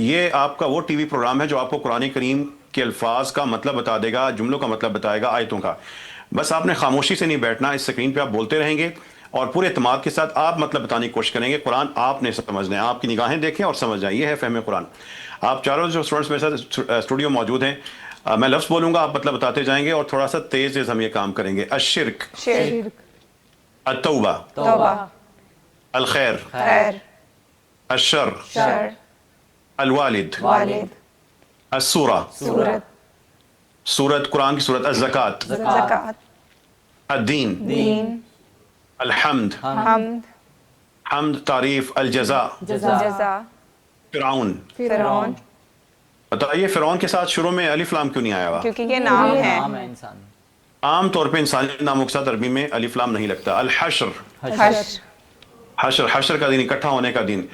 یہ آپ کا وہ ٹی وی پروگرام ہے جو آپ کو قرآن کریم کے الفاظ کا مطلب بتا دے گا، جملوں کا مطلب بتائے گا، آیتوں کا۔ بس آپ نے خاموشی سے نہیں بیٹھنا، اس سکرین پہ آپ بولتے رہیں گے اور پورے اعتماد کے ساتھ آپ مطلب بتانے کی کوشش کریں گے۔ قرآن آپ نے سمجھنا ہے، آپ کی نگاہیں دیکھیں اور سمجھ جائیں، یہ ہے فہم قرآن۔ آپ چاروں جو اسٹوڈنٹس میرے ساتھ اسٹوڈیو موجود ہیں، میں لفظ بولوں گا، آپ مطلب بتاتے جائیں گے اور تھوڑا سا تیز تیز ہم یہ کام کریں گے۔ الشرک، شرک، التوبہ، توبہ، الخیر، خیر، الشر، شر، الوالد، والد، السورہ، صورت، سورت قرآن کی سورت، الزکوٰۃ، زکوٰۃ، الدین، دین، الحمد، حمد، حمد تعریف، الجزاء، جزا، فرعون۔ فرعون، بتائیے فرعون کے ساتھ شروع میں الف لام کیوں نہیں آیا ہوا؟ کیونکہ یہ نام ہے۔ نام ہے انسان۔ عام طور پہ انسانی ناموں کے ساتھ عربی میں الف لام نہیں لگتا۔ الحشر، حشر، حشر، حشر کا دن، اکٹھا ہونے کا دن۔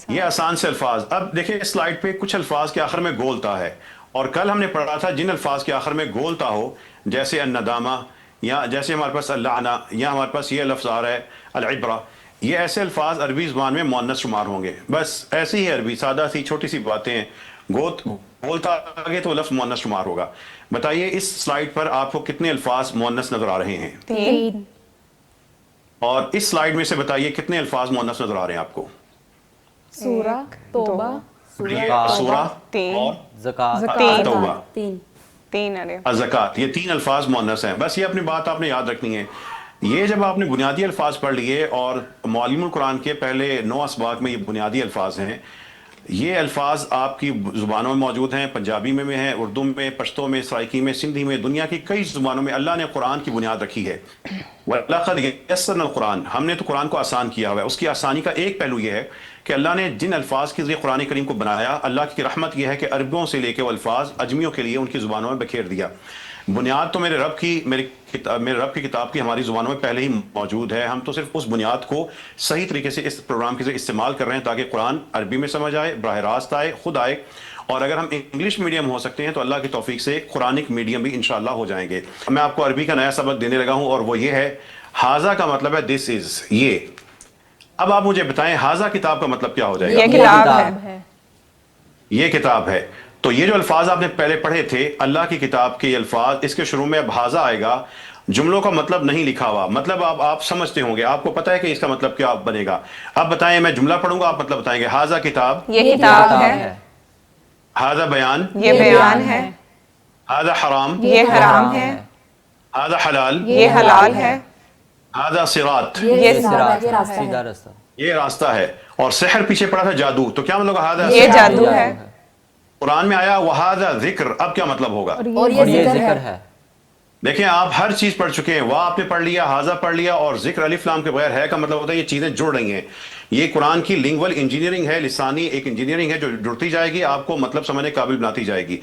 یہ آسان سے الفاظ۔ اب دیکھیں اس سلائیڈ پہ کچھ الفاظ کے آخر میں گولتا ہے، اور کل ہم نے پڑھا تھا جن الفاظ کے آخر میں گولتا ہو، جیسے الندامہ، یا جیسے ہمارے پاس اللعنہ، یا ہمارے پاس یہ لفظ آ رہا ہے العبرہ، یہ ایسے الفاظ عربی زبان میں مؤنث شمار ہوں گے۔ بس ایسی ہی عربی، سادہ سی چھوٹی سی باتیں ہیں، گولتا آگے تو لفظ مؤنث شمار ہوگا۔ بتائیے اس سلائیڈ پر آپ کو کتنے الفاظ مؤنث نظر آ رہے ہیں؟ تین، اور اس سلائیڈ میں سے بتائیے کتنے الفاز مؤنث نظر آ رہے ہیں آپ کو؟ سورہ، توبہ، سورہ تین، اور زکوٰۃ، توبہ، تین، ارے الزکوٰۃ، یہ تین الفاظ مؤنث ہیں۔ بس یہ اپنی بات آپ نے یاد رکھنی ہے۔ یہ جب آپ نے بنیادی الفاظ پڑھ لیے، اور معلم القرآن کے پہلے 9 اسباق میں یہ بنیادی الفاظ ہیں، یہ الفاظ آپ کی زبانوں میں موجود ہیں، پنجابی میں ہیں، اردو میں، پشتو میں، سرائکی میں، سندھی میں، دنیا کی کئی زبانوں میں اللہ نے قرآن کی بنیاد رکھی ہے۔ وَلَقَدْ يَسَّرْنَا الْقُرْآنَ، ہم نے تو قرآن کو آسان کیا ہوا ہے۔ اس کی آسانی کا ایک پہلو یہ ہے کہ اللہ نے جن الفاظ کے ذریعے قرآن کریم کو بنایا، اللہ کی رحمت یہ ہے کہ عربوں سے لے کے وہ الفاظ اجمیوں کے لیے ان کی زبانوں میں بکھیر دیا۔ بنیاد تو میرے رب کی کتاب کی ہماری زبانوں میں پہلے ہی موجود ہے، ہم تو صرف اس بنیاد کو صحیح طریقے سے اس پروگرام کے ذریعے استعمال کر رہے ہیں تاکہ قرآن عربی میں سمجھ آئے، براہ راست آئے، خود آئے، اور اگر ہم انگلش میڈیم ہو سکتے ہیں تو اللہ کی توفیق سے قرآنک میڈیم بھی انشاءاللہ ہو جائیں گے۔ میں آپ کو عربی کا نیا سبق دینے لگا ہوں، اور وہ یہ ہے، ہاذا کا مطلب ہے دس از، یہ۔ اب آپ مجھے بتائیں ہاذا کتاب کا مطلب کیا ہو جائے گا؟ یہ کتاب ہے۔ یہ کتاب ہے۔ تو یہ جو الفاظ آپ نے پہلے پڑھے تھے اللہ کی کتاب کے الفاظ، اس کے شروع میں اب ہاذا آئے گا، جملوں کا مطلب نہیں لکھا ہوا، مطلب آپ سمجھتے ہوں گے، آپ کو پتہ ہے کہ اس کا مطلب کیا بنے گا۔ اب بتائیں، میں جملہ پڑھوں گا، آپ مطلب بتائیں گے۔ ہاذا کتاب، یہ کتاب ہے۔ ہاذا بیان، یہ بیان ہے۔ ہاذا حرام، یہ حرام ہے۔ ہاذا حلال، یہ حلال ہے۔ ہاذا صراط، یہ صراط، یہ راستہ ہے۔ سیدھا راستہ۔ یہ راستہ ہے۔ اور سحر پیچھے پڑا تھا جادو، تو کیا مطلب ہاذا یہ سحر؟ جادو ہے۔ قرآن میں آیا وہذا ذکر، اب کیا مطلب ہوگا؟ اور یہ ذکر ہے۔ دیکھیں آپ ہر چیز پڑھ چکے ہیں، واہ آپ نے پڑھ لیا، ہاذا پڑھ لیا، اور ذکر الف لام کے بغیر ہے کا مطلب ہوتا ہے یہ چیزیں جڑ رہی ہیں۔ یہ قرآن کی لنگول انجینئرنگ ہے، لسانی ایک انجینئرنگ ہے جو جڑتی جائے گی، آپ کو مطلب سمجھنے قابل بناتی جائے گی۔